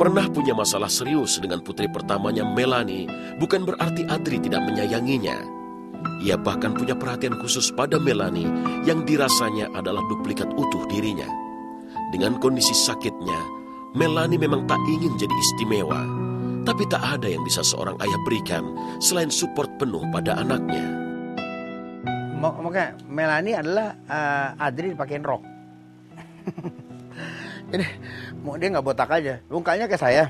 Pernah punya masalah serius dengan putri pertamanya Melanie bukan berarti Adri tidak menyayanginya. Ia bahkan punya perhatian khusus pada Melanie yang dirasanya adalah duplikat utuh dirinya. Dengan kondisi sakitnya, Melanie memang tak ingin jadi istimewa. Tapi tak ada yang bisa seorang ayah berikan selain support penuh pada anaknya. Makanya Melanie adalah Adri dipakein rok. Ini dia nggak botak aja, mukanya kayak saya.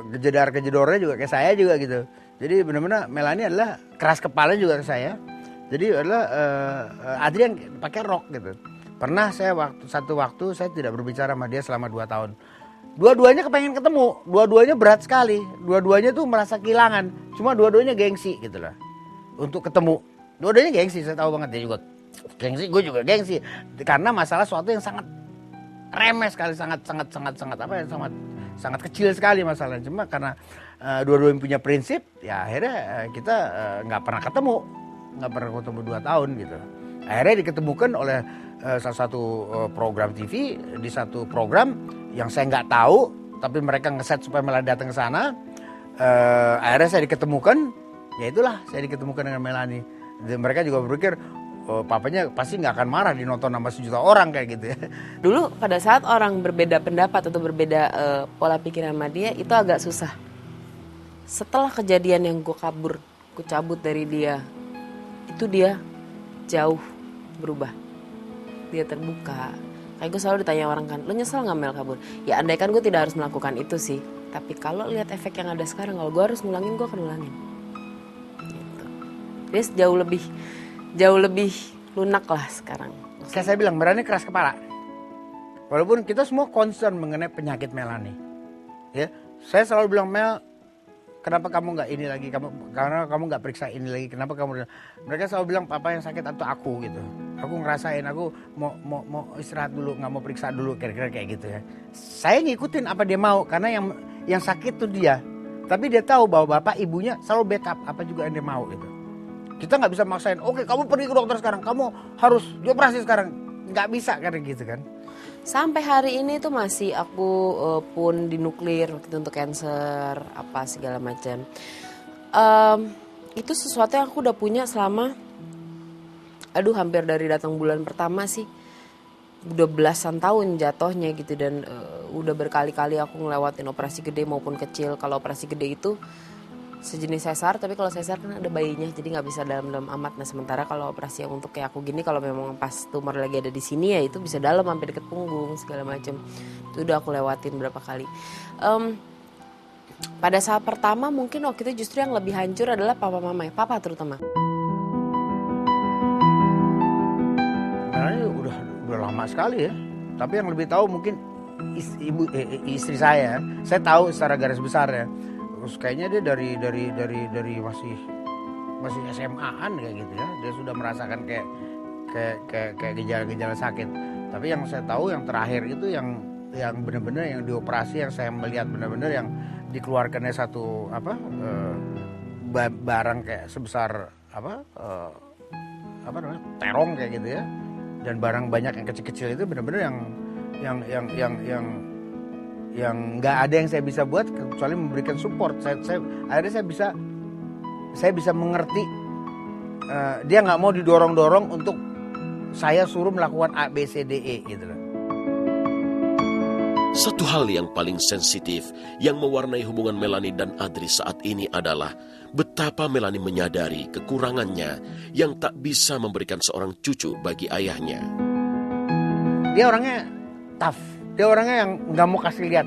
Kejedar-kejedornya juga kayak saya juga gitu. Jadi benar-benar Melanie adalah keras kepala juga kayak saya. Jadi adalah Adri yang pakai rok gitu. Pernah saya satu waktu saya tidak berbicara sama dia selama 2 tahun. Dua-duanya kepengen ketemu, dua-duanya berat sekali. Dua-duanya tuh merasa kehilangan. Cuma dua-duanya gengsi gitu lah. Untuk ketemu. Dua-duanya gengsi, saya tahu banget dia juga gengsi, gue juga gengsi. Karena masalah suatu yang sangat remeh sekali, sangat kecil sekali masalahnya. Cuma karena dua-duanya punya prinsip, ya akhirnya kita nggak pernah ketemu 2 tahun gitu. Akhirnya diketemukan oleh salah satu program TV, di satu program yang saya nggak tahu, tapi mereka ngeset supaya Melanie datang ke sana. Akhirnya saya diketemukan, ya itulah saya diketemukan dengan Melanie. Dan mereka juga berpikir, papanya pasti nggak akan marah dinonton sama 1 juta orang kayak gitu ya. Dulu pada saat orang berbeda pendapat atau berbeda pola pikir sama dia, itu agak susah. Setelah kejadian yang gue cabut dari dia, itu dia jauh berubah. Dia terbuka. Kayak gue selalu ditanya orang kan, lo nyesel gak Mel kabur? Ya andaikan gue tidak harus melakukan itu sih. Tapi kalau lihat efek yang ada sekarang, kalau gue harus ngulangin, gue akan ulangin. Gitu. Dia jauh lebih lunak lah sekarang. Kayak saya bilang, Melanie keras kepala. Walaupun kita semua concern mengenai penyakit Melanie. Ya, saya selalu bilang, Mel, kenapa kamu nggak ini lagi? Karena kamu nggak periksa ini lagi. Kenapa kamu? Mereka selalu bilang papa yang sakit atau aku gitu. Aku ngerasain, aku mau istirahat dulu, nggak mau periksa dulu, kira-kira kayak gitu ya. Saya ngikutin apa dia mau karena yang sakit tuh dia. Tapi dia tahu bahwa bapak ibunya selalu backup apa juga yang dia mau gitu. Kita nggak bisa maksain. Oke, kamu pergi ke dokter sekarang. Kamu harus dioperasi sekarang. Nggak bisa kan gitu kan. Sampai hari ini tuh masih aku pun dinuklir waktu itu untuk cancer apa segala macam. Itu sesuatu yang aku udah punya selama hampir dari datang bulan pertama sih. Udah belasan tahun jatuhnya gitu dan udah berkali-kali aku ngelewatin operasi gede maupun kecil. Kalau operasi gede itu sejenis sesar, tapi kalau sesar kan ada bayinya jadi nggak bisa dalam-dalam amat. Nah sementara kalau operasi yang untuk kayak aku gini, kalau memang pas tumor lagi ada di sini ya itu bisa dalam sampai deket punggung segala macam. Itu udah aku lewatin berapa kali. Pada saat pertama mungkin waktu itu justru yang lebih hancur adalah papa mama ya, papa terutama. Melanie udah lama sekali ya. Tapi yang lebih tahu mungkin istri saya. Saya tahu secara garis besar ya. Terus kayaknya dia dari masih SMA-an kayak gitu ya. Dia sudah merasakan kayak gejala-gejala sakit. Tapi yang saya tahu yang terakhir itu yang benar-benar yang dioperasi, yang saya melihat benar-benar yang dikeluarkannya satu barang kayak sebesar terong kayak gitu ya. Dan barang banyak yang kecil-kecil itu benar-benar yang nggak ada yang saya bisa buat kecuali memberikan support. Akhirnya saya bisa mengerti dia nggak mau didorong-dorong untuk saya suruh melakukan A, B, C, D, E gitu loh. Satu hal yang paling sensitif yang mewarnai hubungan Melanie dan Adri saat ini adalah betapa Melanie menyadari kekurangannya yang tak bisa memberikan seorang cucu bagi ayahnya. Dia orangnya tough. Dia orangnya yang nggak mau kasih lihat.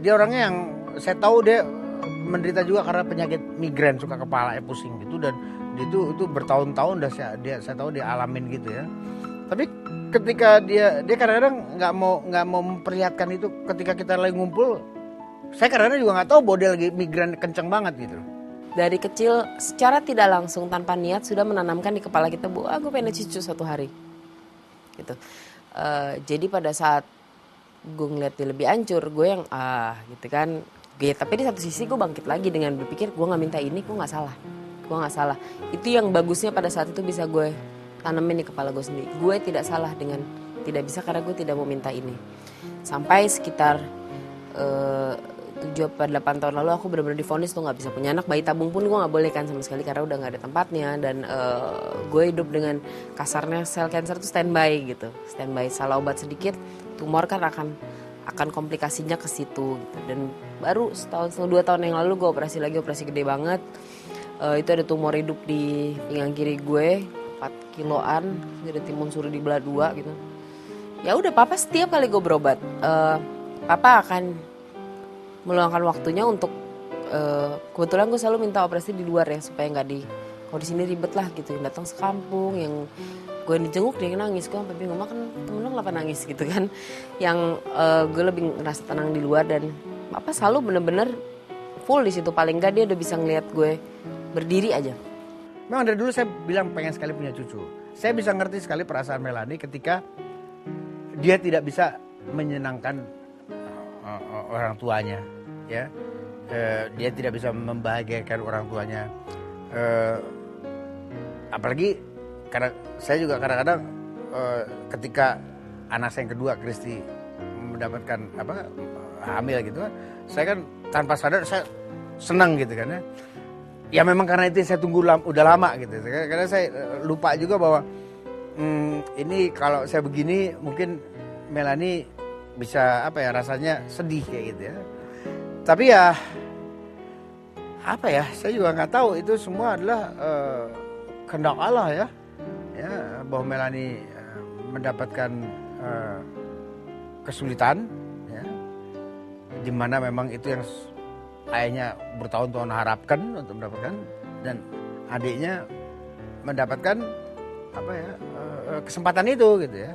Dia orangnya yang saya tahu dia menderita juga karena penyakit migrain, suka kepala pusing gitu, dan itu bertahun-tahun saya tahu dia alamin gitu ya. Tapi ketika dia kadang-kadang nggak mau memperlihatkan itu ketika kita lagi ngumpul. Saya kadang-kadang juga nggak tahu bahwa dia lagi migrain kenceng banget gitu. Dari kecil secara tidak langsung tanpa niat sudah menanamkan di kepala kita bahwa aku pengen cucu suatu hari gitu. Jadi pada saat gue ngeliat dia lebih hancur, gue yang gitu kan. Tapi di satu sisi gue bangkit lagi dengan berpikir gue nggak minta ini, gue nggak salah. Itu yang bagusnya pada saat itu bisa gue tanemin di kepala gue sendiri. Gue tidak salah dengan tidak bisa karena gue tidak mau minta ini. Sampai sekitar 7-8 tahun lalu aku benar-benar divonis tuh nggak bisa punya anak. Bayi tabung pun gue nggak boleh kan sama sekali karena udah nggak ada tempatnya. Dan gue hidup dengan kasarnya sel cancer tuh standby gitu. Standby, salah obat sedikit tumor kan akan komplikasinya ke situ gitu. Dan baru 1-2 tahun yang lalu gue operasi gede banget. Itu ada tumor hidup di pinggang kiri gue 4 kiloan, ada timun suri di belah 2 gitu. Ya udah, papa setiap kali gue berobat, papa akan meluangkan waktunya untuk kebetulan gue selalu minta operasi di luar ya supaya nggak kalau di sini ribet lah gitu. Yang datang sekampung, yang gue dijenguk dia nangis, gue sampai bingung makan temen lo kenapa nangis gitu kan. Yang gue lebih ngerasa tenang di luar dan papa selalu bener-bener full di situ. Paling nggak dia udah bisa ngeliat gue berdiri aja. Memang dari dulu saya bilang pengen sekali punya cucu. Saya bisa ngerti sekali perasaan Melanie ketika dia tidak bisa menyenangkan orang tuanya, ya. Dia tidak bisa membahagiakan orang tuanya. Apalagi karena saya juga kadang-kadang ketika anak saya yang kedua Kristi mendapatkan hamil gitu, saya kan tanpa sadar saya senang gitu kan ya. Ya memang karena itu saya tunggu udah lama gitu. Karena saya lupa juga bahwa ini kalau saya begini mungkin Melanie bisa rasanya sedih kayak gitu ya. Tapi ya saya juga nggak tahu, itu semua adalah kehendak Allah ya. Ya, bahwa Melanie mendapatkan kesulitan ya. Di mana memang itu yang ayahnya bertahun-tahun harapkan untuk mendapatkan, dan adiknya mendapatkan kesempatan itu gitu ya.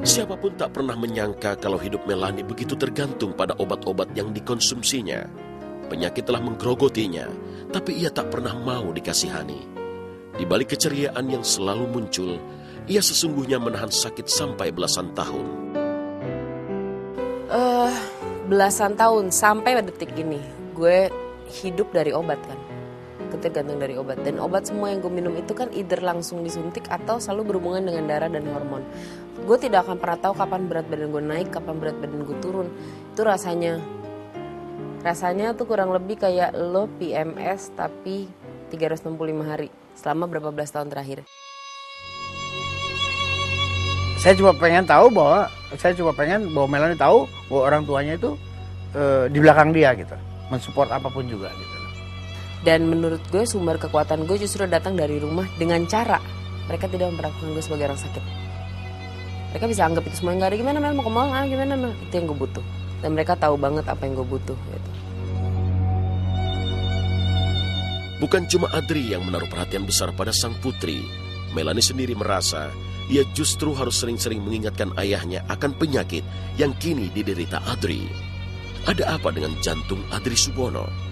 Siapapun tak pernah menyangka kalau hidup Melanie begitu tergantung pada obat-obat yang dikonsumsinya. Penyakit telah menggerogotinya, tapi ia tak pernah mau dikasihani. Di balik keceriaan yang selalu muncul, ia sesungguhnya menahan sakit sampai belasan tahun. Belasan tahun sampai detik ini gue hidup dari obat kan. Ketergantung dari obat. Dan obat semua yang gue minum itu kan either langsung disuntik atau selalu berhubungan dengan darah dan hormon. Gue tidak akan pernah tahu kapan berat badan gue naik, kapan berat badan gue turun. Itu rasanya tuh kurang lebih kayak lo PMS tapi 365 hari selama berapa belas tahun terakhir. Saya cuma pengen bahwa Melanie tahu bahwa orang tuanya itu di belakang dia gitu, mensupport apapun juga gitu. Dan menurut gue sumber kekuatan gue justru datang dari rumah dengan cara mereka tidak memperlakukan gue sebagai orang sakit. Mereka bisa anggap itu semua nggak ada, gimana Mel mau ke mall, gimana Mel, itu yang gue butuh. Dan mereka tahu banget apa yang gue butuh gitu. Bukan cuma Adri yang menaruh perhatian besar pada sang putri. Melanie sendiri merasa ia justru harus sering-sering mengingatkan ayahnya akan penyakit yang kini diderita Adri. Ada apa dengan jantung Adri Subono?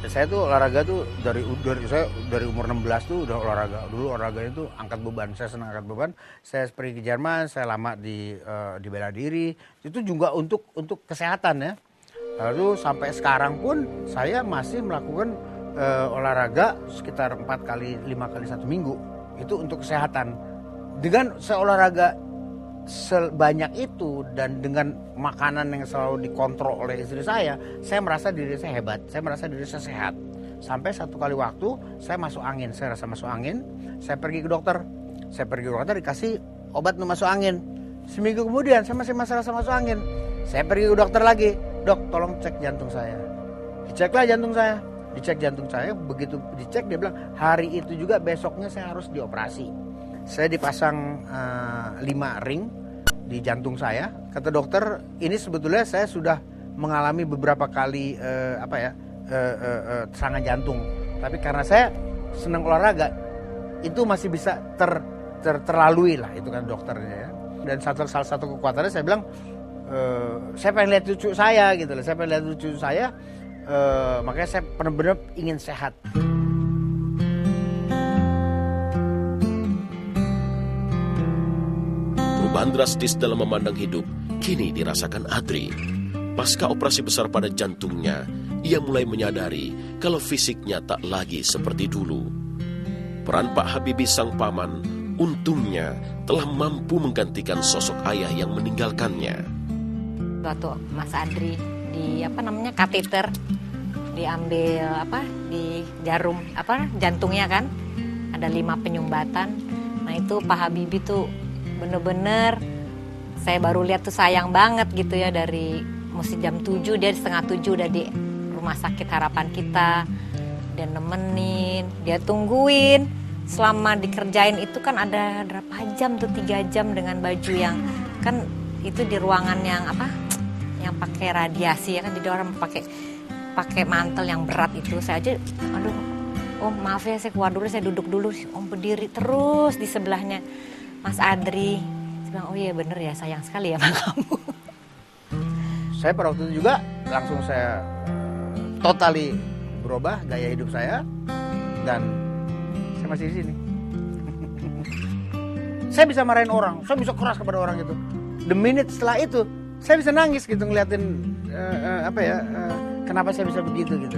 Saya tuh olahraga tuh dari umur 16 tuh udah olahraga. Dulu olahraganya tuh angkat beban. Saya senang angkat beban. Saya pergi ke Jerman, saya lama di bela diri. Itu juga untuk kesehatan ya. Lalu sampai sekarang pun saya masih melakukan olahraga sekitar 4 kali 5 kali 1 minggu. Itu untuk kesehatan. Dengan saya olahraga sebanyak itu dan dengan makanan yang selalu dikontrol oleh istri saya merasa diri saya hebat, saya merasa diri saya sehat. Sampai satu kali waktu saya masuk angin, saya rasa masuk angin, saya pergi ke dokter dikasih obat untuk masuk angin. Seminggu kemudian saya masih rasa masuk angin, saya pergi ke dokter lagi, dok tolong cek jantung saya. Diceklah jantung saya, dicek jantung saya, begitu dicek dia bilang hari itu juga besoknya saya harus dioperasi. Saya dipasang 5 ring di jantung saya. Kata dokter, ini sebetulnya saya sudah mengalami beberapa kali serangan jantung. Tapi karena saya senang olahraga, itu masih bisa terlalui lah, itu kan dokternya ya. Dan salah satu kekuatannya saya bilang, saya pengen lihat cucu saya gitu loh. Saya pengen lihat cucu saya, makanya saya benar-benar ingin sehat. Perubahan drastis dalam memandang hidup kini dirasakan Adri. Pasca operasi besar pada jantungnya, ia mulai menyadari kalau fisiknya tak lagi seperti dulu. Peran Pak Habibie sang paman untungnya telah mampu menggantikan sosok ayah yang meninggalkannya. Waktu Mas Adri di kateter, diambil di jarum jantungnya kan, ada 5 penyumbatan. Nah itu Pak Habibie tuh bener-bener saya baru lihat tuh sayang banget gitu ya, dari mesti jam 7 dia setengah 7 udah di Rumah Sakit Harapan Kita, dan nemenin, dia tungguin selama dikerjain itu kan ada berapa jam tuh, 3 jam dengan baju yang kan itu di ruangan yang yang pakai radiasi ya kan, jadi orang pakai mantel yang berat itu. Saya aja Om maaf ya saya keluar dulu, saya duduk dulu. Om berdiri terus di sebelahnya Mas Adri. Saya bilang oh iya bener ya, sayang sekali ya sama kamu. Saya pada waktu itu juga langsung saya totally berubah gaya hidup saya, dan saya masih di sini. Saya bisa marahin orang, saya bisa keras kepada orang itu. The minute setelah itu, saya bisa nangis gitu ngeliatin kenapa saya bisa begitu gitu.